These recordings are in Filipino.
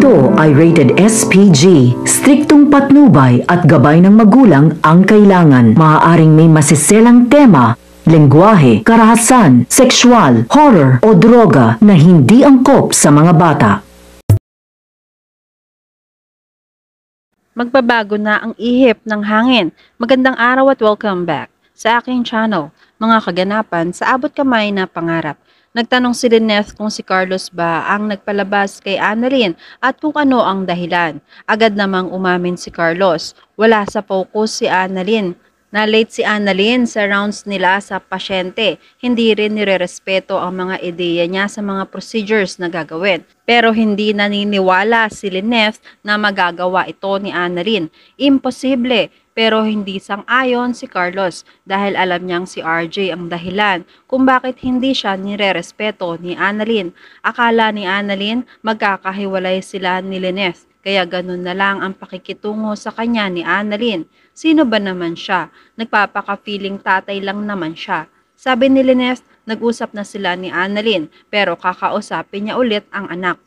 Ito ay rated SPG. Striktong patnubay at gabay ng magulang ang kailangan. Maaaring may masiselang tema, lengguwahe, karahasan, sexual, horror o droga na hindi angkop sa mga bata. Magbabago na ang ihip ng hangin. Magandang araw at welcome back sa aking channel. Mga kaganapan sa abot kamay na pangarap. Nagtanong si Lyneth kung si Carlos ba ang nagpalabas kay Annalyn at kung ano ang dahilan. Agad namang umamin si Carlos. Wala sa focus si Annalyn. Na-late si Annalyn sa rounds nila sa pasyente. Hindi rin nirerespeto ang mga ideya niya sa mga procedures na gagawin. Pero hindi naniniwala si Lyneth na magagawa ito ni Annalyn. Imposible, pero hindi sang-ayon si Carlos dahil alam niyang si RJ ang dahilan kung bakit hindi siya nirerespeto ni Annalyn. Akala ni Annalyn magkakahiwalay sila ni Lyneth. Kaya ganun na lang ang pakikitungo sa kanya ni Annalyn. Sino ba naman siya? Nagpapaka-feeling tatay lang naman siya. Sabi ni Lyneth, nag-usap na sila ni Annalyn pero kakausapin niya ulit ang anak.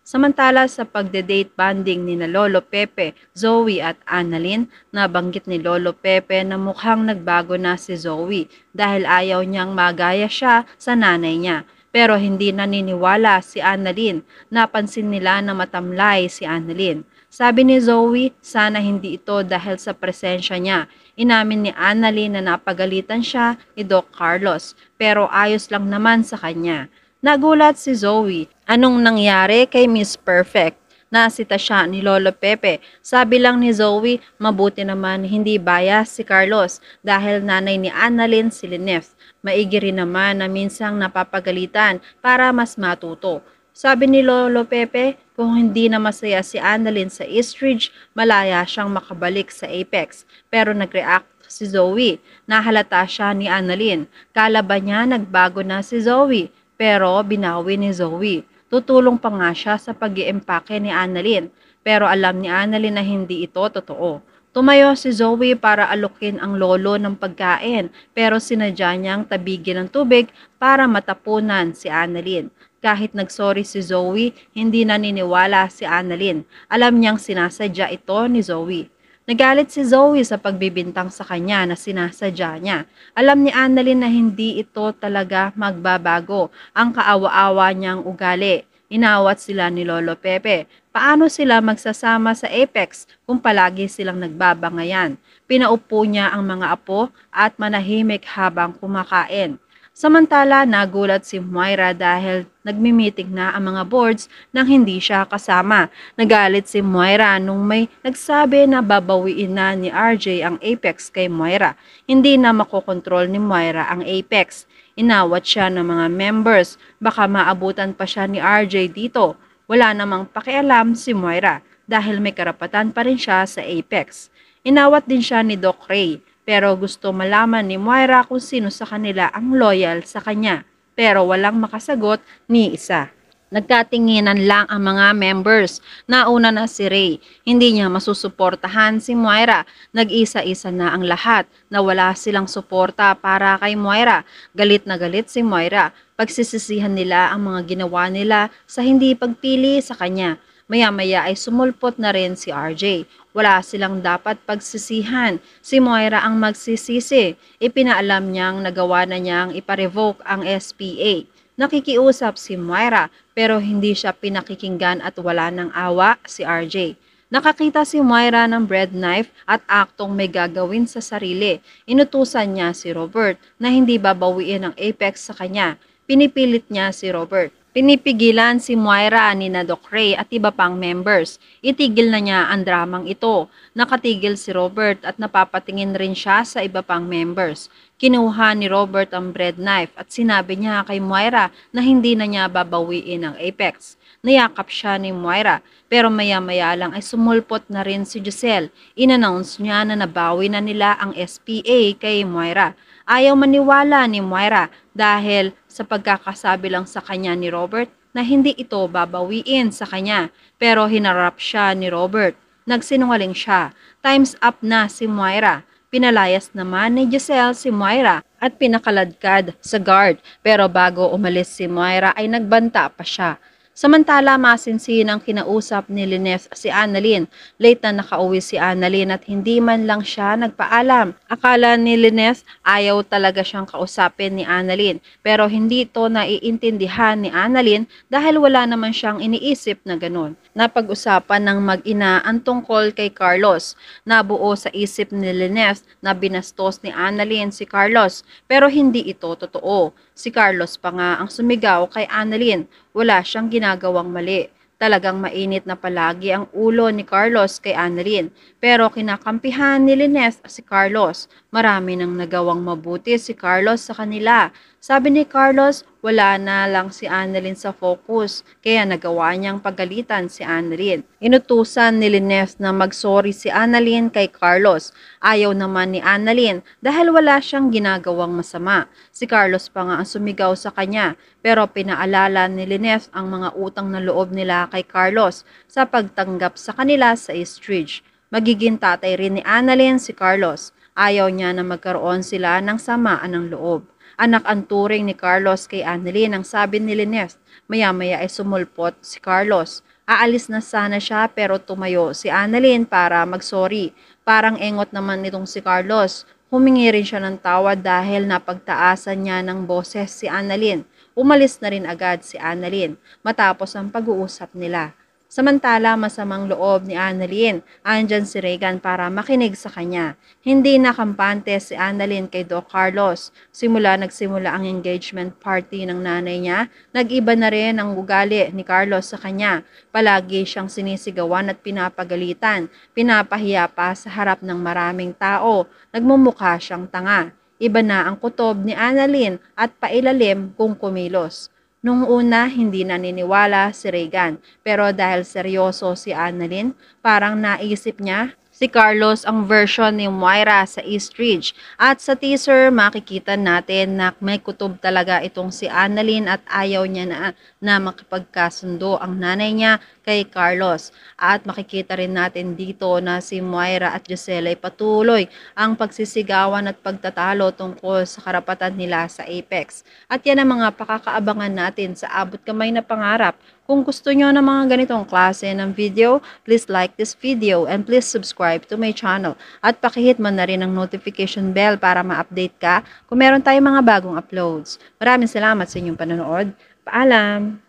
Samantala sa pagde-date banding ni na Lolo Pepe, Zoe at Annalyn, nabanggit ni Lolo Pepe na mukhang nagbago na si Zoe dahil ayaw niyang magaya siya sa nanay niya. Pero hindi naniniwala si Annalyn. Napansin nila na matamlay si Annalyn. Sabi ni Zoe, sana hindi ito dahil sa presensya niya. Inamin ni Annalyn na napagalitan siya ni Doc Carlos, pero ayos lang naman sa kanya. Nagulat si Zoe. Anong nangyari kay Miss Perfect? Nasita siya ni Lolo Pepe. Sabi lang ni Zoe, mabuti naman hindi bias si Carlos dahil nanay ni Annalyn si Lyneth. Maigi rin naman na minsang napapagalitan para mas matuto. Sabi ni Lolo Pepe, kung hindi na masaya si Annalyn sa Eastridge, malaya siyang makabalik sa Apex. Pero nag-react si Zoe. Nahalata siya ni Annalyn. Kala ba niya nagbago na si Zoe? Pero binawi ni Zoe. Tutulong pa nga siya sa pag-iempake ni Annalyn. Pero alam ni Annalyn na hindi ito totoo. Tumayo si Zoe para alukin ang lolo ng pagkain pero sinadya niyang tabigin ng tubig para matapunan si Annalyn. Kahit nagsorry si Zoe, hindi naniniwala si Annalyn. Alam niyang sinasadya ito ni Zoe. Nagalit si Zoe sa pagbibintang sa kanya na sinasadya niya. Alam ni Annalyn na hindi ito talaga magbabago ang kaawa-awa niyang ugali. Inawat sila ni Lolo Pepe. Paano sila magsasama sa Apex kung palagi silang nagbabangayan? Pinaupo niya ang mga apo at manahimik habang kumakain. Samantala, nagulat si Moira dahil nagmi-meeting na ang mga boards nang hindi siya kasama. Nagalit si Moira nung may nagsabi na babawiin na ni RJ ang Apex kay Moira. Hindi na makokontrol ni Moira ang Apex. Inawat siya ng mga members. Baka maabutan pa siya ni RJ dito. Wala namang pakialam si Moira dahil may karapatan pa rin siya sa Apex. Inawat din siya ni Doc Ray. Pero gusto malaman ni Moira kung sino sa kanila ang loyal sa kanya. Pero walang makasagot ni isa. Nagkatinginan lang ang mga members. Nauna na si Ray. Hindi niya masusuportahan si Moira. Nag-isa-isa na ang lahat na wala silang suporta para kay Moira. Galit na galit si Moira. Pagsisisihan nila ang mga ginawa nila sa hindi pagpili sa kanya. Maya-maya ay sumulpot na rin si RJ. Wala silang dapat pagsisihan. Si Moira ang magsisisi. Ipinaalam niyang nagawa na niyang iparevoke ang SPA. Nakikiusap si Moira pero hindi siya pinakikinggan at wala ng awa si RJ. Nakakita si Moira ng bread knife at aktong may gagawin sa sarili. Inutusan niya si Robert na hindi babawiin ang Apex sa kanya. Pinipilit niya si Robert. Pinipigilan si Moira ni na Doc Ray at iba pang members. Itigil na niya ang dramang ito. Nakatigil si Robert at napapatingin rin siya sa iba pang members. Kinuha ni Robert ang bread knife at sinabi niya kay Moira na hindi na niya babawiin ang Apex. Nayakap siya ni Moira pero maya-maya lang ay sumulpot na rin si Giselle. Inannounce niya na nabawi na nila ang SPA kay Moira. Ayaw maniwala ni Moira dahil sa pagkakasabi lang sa kanya ni Robert na hindi ito babawiin sa kanya. Pero hinarap siya ni Robert. Nagsinungaling siya. Time's up na si Moira. Pinalayas naman ni Giselle si Moira at pinakaladkad sa guard. Pero bago umalis si Moira ay nagbanta pa siya. Samantala, masinsin ang kinausap ni Lineth si Annalyn. Late na nakauwi si Annalyn at hindi man lang siya nagpaalam. Akala ni Lineth ayaw talaga siyang kausapin ni Annalyn, pero hindi ito naiintindihan ni Annalyn dahil wala naman siyang iniisip na ganun. Napag-usapan ng mag-ina ang tungkol kay Carlos. Nabuo sa isip ni Lineth na binastos ni Annalyn si Carlos, pero hindi ito totoo. Si Carlos pa nga ang sumigaw kay Annalyn. Wala siyang ginagawang mali. Talagang mainit na palagi ang ulo ni Carlos kay Annalyn. Pero kinakampihan ni Lineth si Carlos. Marami nang nagawang mabuti si Carlos sa kanila. Sabi ni Carlos, wala na lang si Annalyn sa focus, kaya nagawa niyang pagalitan si Annalyn. Inutusan ni Lineth na mag-sorry si Annalyn kay Carlos. Ayaw naman ni Annalyn dahil wala siyang ginagawang masama. Si Carlos pa nga ang sumigaw sa kanya, pero pinaalala ni Lineth ang mga utang na loob nila kay Carlos sa pagtanggap sa kanila sa East Ridge. Magiging tatay rin ni Annalyn si Carlos. Ayaw niya na magkaroon sila ng samaan ng loob. Anak ang turing ni Carlos kay Annalyn ang sabi ni Lineth. Maya-maya ay sumulpot si Carlos. Aalis na sana siya pero tumayo si Annalyn para mag-sorry. Parang engot naman nitong si Carlos. Humingi rin siya ng tawad dahil napagtaasan niya ng boses si Annalyn. Umalis na rin agad si Annalyn matapos ang pag-uusap nila. Samantala, masamang loob ni Annalyn. Andyan si Regan para makinig sa kanya. Hindi nakampante si Annalyn kay Doc Carlos. Nagsimula ang engagement party ng nanay niya. Nag-iba na rin ang ugali ni Carlos sa kanya. Palagi siyang sinisigawan at pinapagalitan. Pinapahiya pa sa harap ng maraming tao. Nagmumukha siyang tanga. Iba na ang kutob ni Annalyn at pailalim kung kumilos. Nung una, hindi naniniwala si Regan, pero dahil seryoso si Annalyn, parang naisip niya si Carlos ang version ni Moira sa East Ridge. At sa teaser, makikita natin na may kutob talaga itong si Annalyn at ayaw niya na makipagkasundo ang nanay niya kay Carlos. At makikita rin natin dito na si Moira at Giselle ay patuloy ang pagsisigawan at pagtatalo tungkol sa karapatan nila sa Apex. At yan ang mga pakakaabangan natin sa Abot Kamay na Pangarap. Kung gusto nyo ng mga ganitong klase ng video, please like this video and please subscribe to my channel. At pakihit mo na rin ang notification bell para ma-update ka kung meron tayong mga bagong uploads. Maraming salamat sa inyong panonood. Paalam!